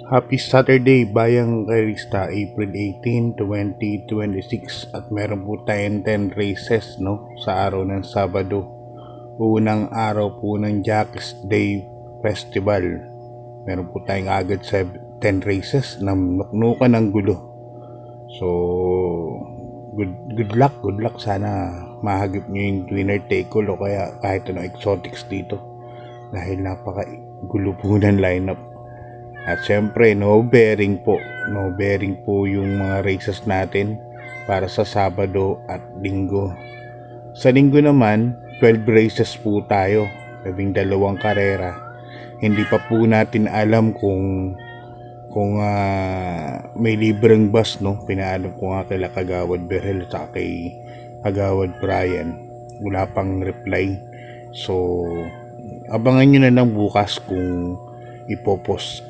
Happy Saturday, Bayang Karista, April 18, 2026 at meron po tayong 10 races sa araw ng Sabado. Unang araw po ng Jack's Day Festival. Meron po tayong agad sa 10 races na nuknukan ng gulo. So, good luck. Sana mahagip nyo yung winner take all o kaya kahit ano exotics dito. Dahil napaka gulo po ng lineup. At syempre, no bearing po yung mga races natin para sa Sabado at Linggo. Sa Linggo naman, 12 races po tayo, 12 karera. Hindi pa po natin alam kung may libreng bus, Pinaalam ko nga kay Kagawad Berhel at kay Kagawad Brian. Wala pang reply. So, abangan nyo na lang bukas kung ipopost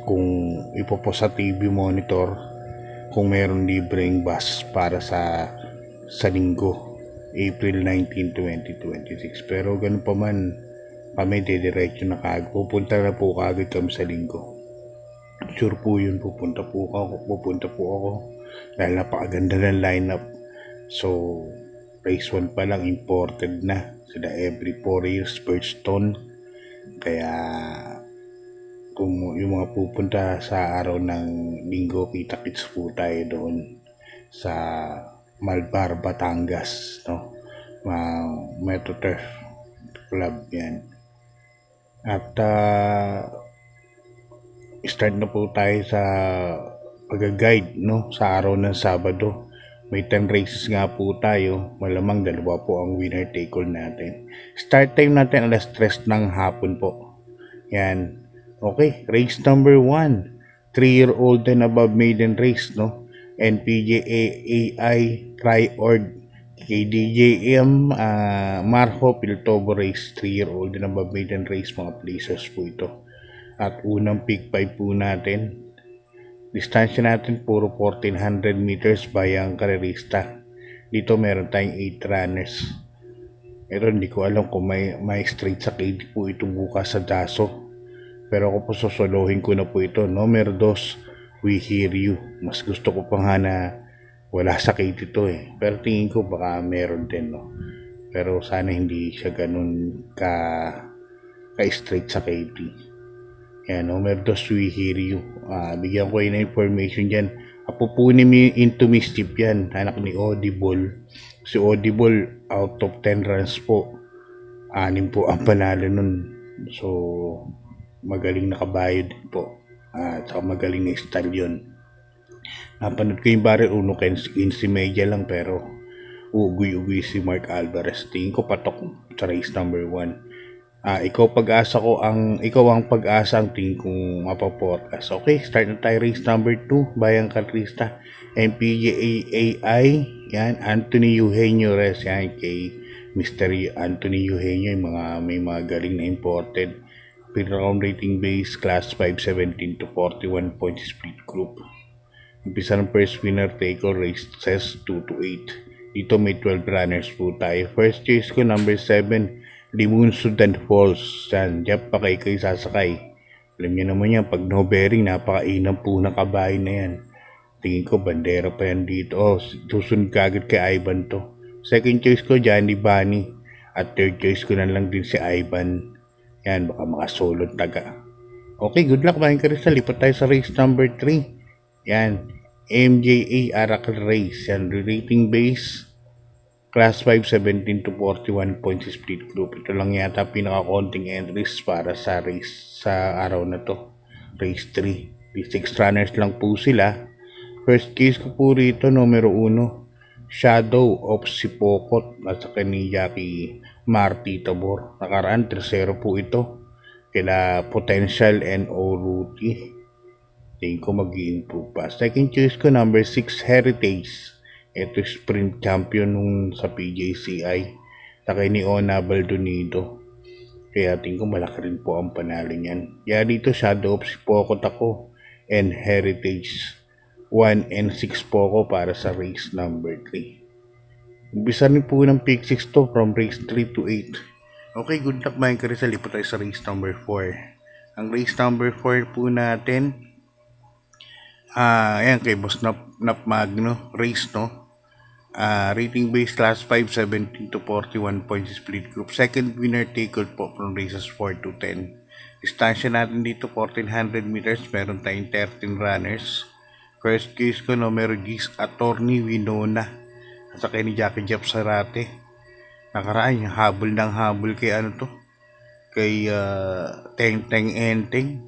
sa TV monitor kung meron libreng bus para sa Linggo, April 19, 2026. Pero ganun pa man, kami didiretso na kagad. Pupunta na po kagad kami sa Linggo. Sure po yun, pupunta po ako dahil napakaganda ng lineup. So, race 1 pa lang, imported na sila every 4 years Birchstone. Kaya kung yung mga pupunta sa araw ng Linggo, kita-kits po tayo doon sa Malbar, Batangas, Metro Turf Club yan. At start na po tayo sa pag-guide, sa araw ng Sabado. May 10 races nga po tayo. Malamang dalawa po ang winner take all natin. Start time natin alas 3 ng hapon po. Yan. Okay, race number 1. 3-year-old and above maiden race, NPJA AI Tri-Org KDJM Marho Piltobo race. 3-year-old and above maiden race, mga placers po ito. At unang pick 5 po natin. Distansya natin puro 1400 meters bayang karerista. Dito meron tayong 8 runners. Pero hindi ko alam kung may straight sa KD po ito bukas sa Daso. Pero ako po sosolohin ko na po ito. Numero 2, We Hear You. Mas gusto ko pa nga na wala sa KD ito eh. Pero tingin ko baka meron din, Pero sana hindi siya ganun ka-straight sa KD. Yan, numero 2, We Hear You. Bigyan ko na information dyan. Apupunin mo Into Mischief yan. Anak ni Audible. Si Audible, out of 10 runs po, 6 po ang panalo nun. So, magaling na kabayo din po. At saka magaling na stallion. Napanood ko yung barrel, 1-15 media lang, pero ugoy-ugoy si Mark Alvarez. Tingin ko patok sa race number 1. Ikaw ang pag-asa ang tingin kong mapaporkas. Okay, start na tayo race number 2, Bayang Karista, NPJA yan, Anthony Eugenio Reyes, yan, kay Mr. Anthony Eugenio, may mga galing na imported. Round rating base, class 517 to 41 points split group. Umpisa ng first winner take all races 2 to 8. Dito may 12 runners po tayo. First choice ko, number 7, Limun Sudan Falls. Yan, diyan pa kayo sasakay. Alam niyo naman yan, pag no bearing, napakainam po na kabahay na yan. Tingin ko, bandera pa yan dito. Susunod kagad kay Ivan to. Second choice ko, Johnny Bunny. At third choice ko na lang din si Ivan. Yan, baka makasolod taga. Okay, good luck, Bayang Karista. Lipat tayo sa race number 3. Yan, MJA Aracle Race. Yan, rating base, class 517 to 41 points split group. Ito lang yata pinaka-counting entries para sa race sa araw na to. Race 3. 6 runners lang po sila. First case ko po rito, numero 1, Shadow of Sipokot at sa ni Jackie Marty Tabor. Nakaraan 3-0 po ito. Kila Potential and Oruti. Tingin ko mag-i-improve pa. Second choice ko, number 6, Heritage. Ito sprint champion nung sa PJCI. Takay ni Ona Baldonido. Kaya tingin ko malaki rin po ang panalo niyan. Kaya dito Shadow of Sipokot ako. And Heritage 1 and 6 po ako para sa race number 3. Umpisa rin po ng pick 6 to from race 3 to 8. Okay, good luck, Bayang Karista. Lipat tayo sa race number 4. Ang race number 4 po natin, Ayan kay Boss Nap Magno, race, no? Rating base class 5, 17 to 41 points split group. Second winner take po from races 4 to 10. Distansya natin dito 1400 meters. Meron tayong 13 runners. First case ko numero G's Attorney Winona. At saka ni Jackie Jeff Sarate. Nakaraan yung habol kay ano to. Kay Teng Teng Enteng.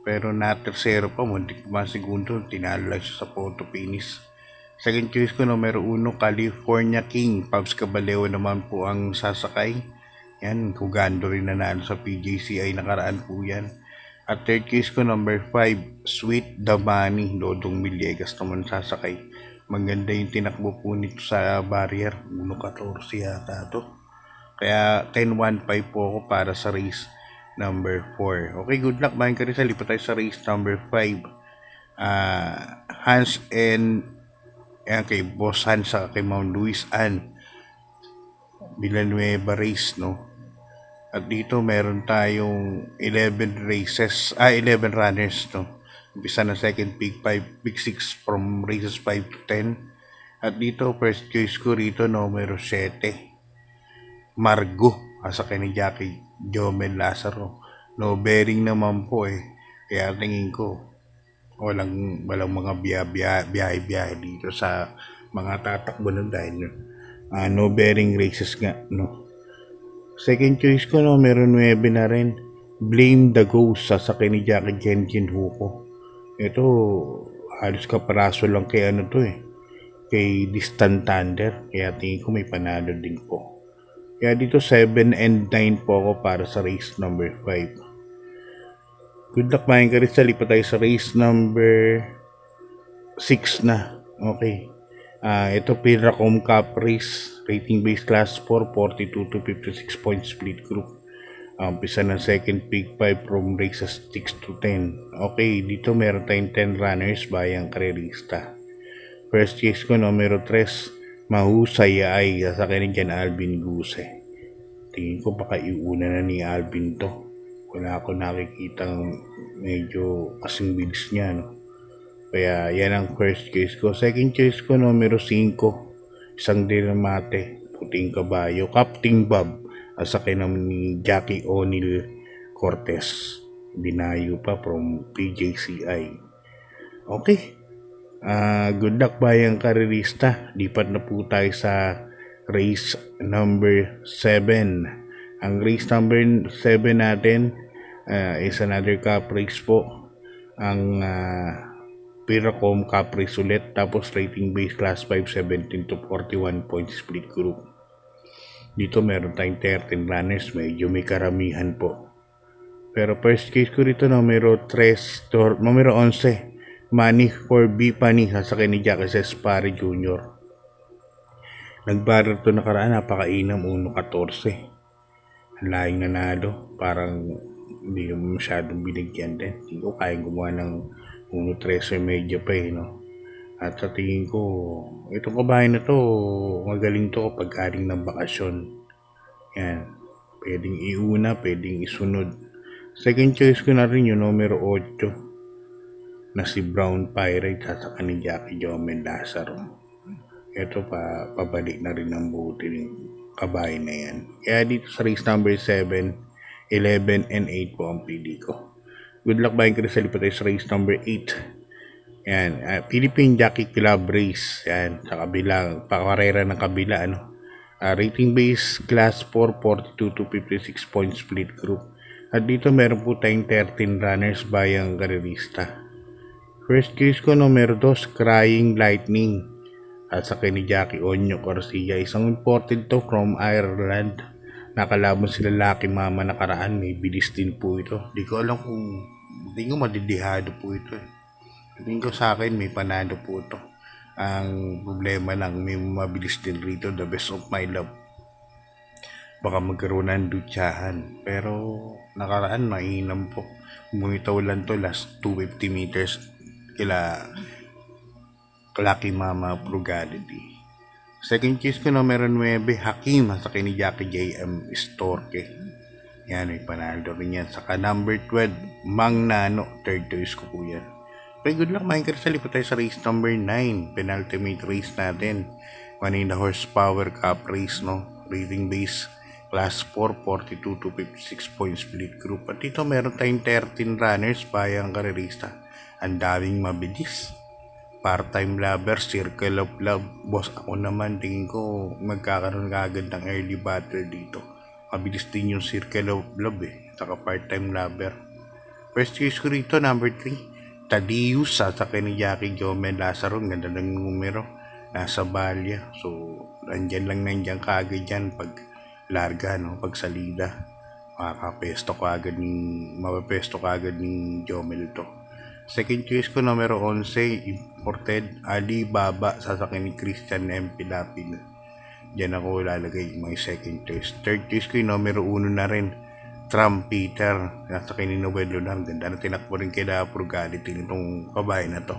Pero na tercero pa, muntik pa segundo, tinalo lang siya sa photo finish. Second choice ko numero 1, California King. Pabs Caballero naman po ang sasakay. Yan, Hugando rin nanalo sa PJCI, nakaraan po yan. At third choice ko number 5, Sweet Damani. Dodong Villegas naman sasakay. Maganda yung tinakbo po nito sa barrier. 1.14 yata to. Kaya 10-1-5 po ako para sa race number 4. Okay, good luck. Bayan ka rin sa lipat tayo sa race number 5. Hans and kay Boss Hans sa kay Mount Luis Ann Villanueva race, no? At dito meron tayong 11 runners, no? Umpisa na second pick 5, pick 6 from races 5 to 10. At dito first choice ko rito numero 7, Margo, asa kay ni Jackie Jomel Lazaro. No bearing naman po Kaya tingin ko walang mga biyahe dito sa mga tatakbo na dahil no bearing races nga, no. Second choice ko numero 9 na rin, Blame the Ghost, sasakay ni Jackie Genjin Huko. Ito halos kaparaso lang kay ano to kay Distant Thunder, kaya tingin ko may panalo din po. Kaya dito 7 and 9 po ako para sa race number 5. Good luck mga ka-race. Lipat tayo sa race number 6 na. Okay. Ito Piracom Cup race. Rating base class 4, 42 to 56 points split group. Umpisa ng second pick 5 from races 6 to 10. Okay, dito meron tayong 10 runners bayang karerista. First case ko numero 3, Mahusay ay sasakyan dyan Alvin Guse. Tingin ko baka iuna na ni Alvin to. Wala ako nakikitang medyo kasing bilis niya, no? Kaya yan ang first case ko. Second case ko numero 5, isang dinamate, puting kabayo, Captain Bob, sasakyan naman ni Jackie O'Neil Cortez. Binayo pa from PJCI. Okay. Good luck bayang karerista. Lipat na po tayo sa race number 7. Ang race number 7 natin is another cup race po. Ang Piracom Cup race ulit. Tapos rating base class 5, 17 to 41 points split group. Dito meron tayong 13 runners. Medyo may karamihan po. Pero first case ko rito numero 11, Money for B Pani, sasakay ni Jackie Cespari Jr. Nagbarar to nakaraan, napakainam, 1.14. Ang laing nanalo, parang hindi masyadong binigyan din. Hindi ko kayang gumawa ng 1.13 medyo pa no? At sa tingin ko, itong kabahay na to, magaling to kapag aring ng bakasyon. Yan, pwedeng iuna, pwedeng isunod. Second choice ko na rin yung numero 8, na si Brown Pirate sa ni Jackie Jomel Lazaro. Ito pabalik na rin ang buti ng kabahay na yan. Kaya dito sa race number 7, 11 and 8 po ang pili ko. Good luck bayan ko rin sa lipat tayo sa race number 8. Yan, Philippine Jockey Club race. Yan, sa kabila, pakarera ng kabila, rating base class 4, 42 to 56 point split group. At dito meron po tayong 13 runners bayang karerista. First case ko numero 2, Crying Lightning, at sa ni Jackie Onyo Garcia. Isang imported to from Ireland. Nakalaban sila Lucky Mama nakaraan. May bilis din po ito. Di ko alam kung hindi ko madidihado po ito. Tingin ko sa akin may panalo po ito. Ang problema lang, may mabilis din rito. The best of my love. Baka magkaroon ng dutsahan. Pero nakaraan mainam po. Bumitaw lang to last 250 meters kila Lucky Mama Frugality. Second case ko numero 9, Hakim, sa ni Jackie J.M. Storke. Yan, may panalo rin yan. Saka number 12, Mang Nano, third choice ko po yan. Okay, good luck mga Crystal. Lipat tayo sa race number 9. Penultimate race natin. Kanina horsepower cup race, no? Rating base class 4, 42 to 56 points split group. At dito meron tayong 13 runners bayang karerista. Ang daming mabilis. Part-time lover, circle of love. Boss, ako naman, tingin ko magkakaroon agad ng early battle dito. Mabilis din yung circle of love Saka part-time lover. First choice ko rito, number 3. Tadius, sasakay ni Jackie Jomel Lazaro. Ganda ng numero. Nasa Balya. So, nandiyan kaagad yan pag larga, no? Pag salida. Mapapesto kaagad ni Jomel to. Second choice ko, numero 11. Imported Alibaba, sasakay ni Christian M. Pilapin. Diyan ako lalagay my second choice. Third choice ko yung numero 1 na rin. Trumpeter, nasa kay ni Noel Lunar. Ganda na tinakbo rin kila frugality nitong kabahay na to.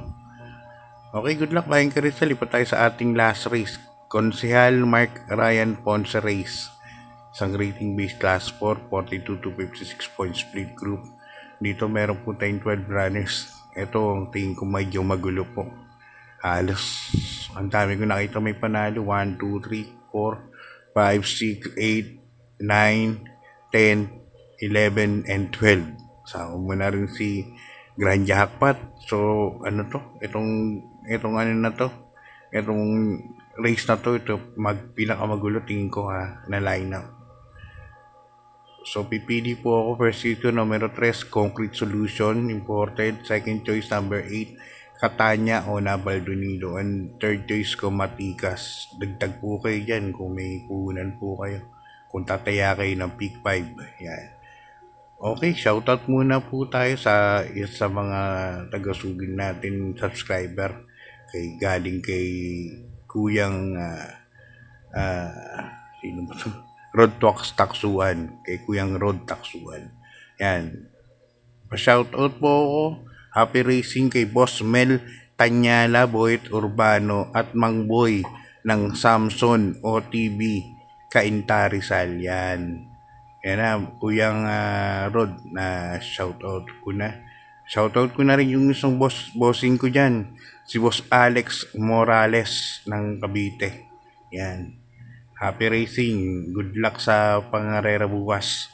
Okay, good luck bayang Crystal. Lipat tayo sa ating last race. Konsehal Mark Ryan Ponce race. Isang rating base class 4, 42 to 56 points split group. Dito meron po tayong 12 runners. Ito ang tingin ko medyo magulo po. Halos, ang dami ko nakita may panalo. 1, 2, 3, 4, 5, 6, 8, 9, 10, 11 and 12. Sama mo na rin si Grand Jackpot. So, ano to? Itong ano na to? Itong race na to, ito pinakamagulo tingin ko na lineup. So, pipili po ako. First ito, numero 3, Concrete Solution, imported. Second choice, number 8, Catania o Nabaldonido. And third choice ko, Matikas. Dagdag po kayo dyan kung may puhunan po kayo. Kung tataya kayo ng Peak 5. Yan. Okay, shoutout muna po tayo sa mga taga-sugin natin subscriber. Galing kay Kuyang sino ba to? Rod Taksuan. Kay Kuyang Rod Taksuan. Yan. Pa-shoutout po ako. Happy racing kay Boss Mel Tanyala, Boyet Urbano at Mang Boy ng Samson OTB Cainta Rizal. Yan. Yan na, Kuyang Rod na shoutout ko na. Shoutout ko na rin yung isang bossing ko dyan. Si Boss Alex Morales ng Cavite. Yan. Happy racing. Good luck sa pangarera bukas.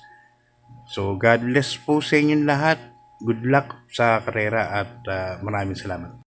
So, God bless po sa inyong lahat. Good luck sa karera at maraming salamat.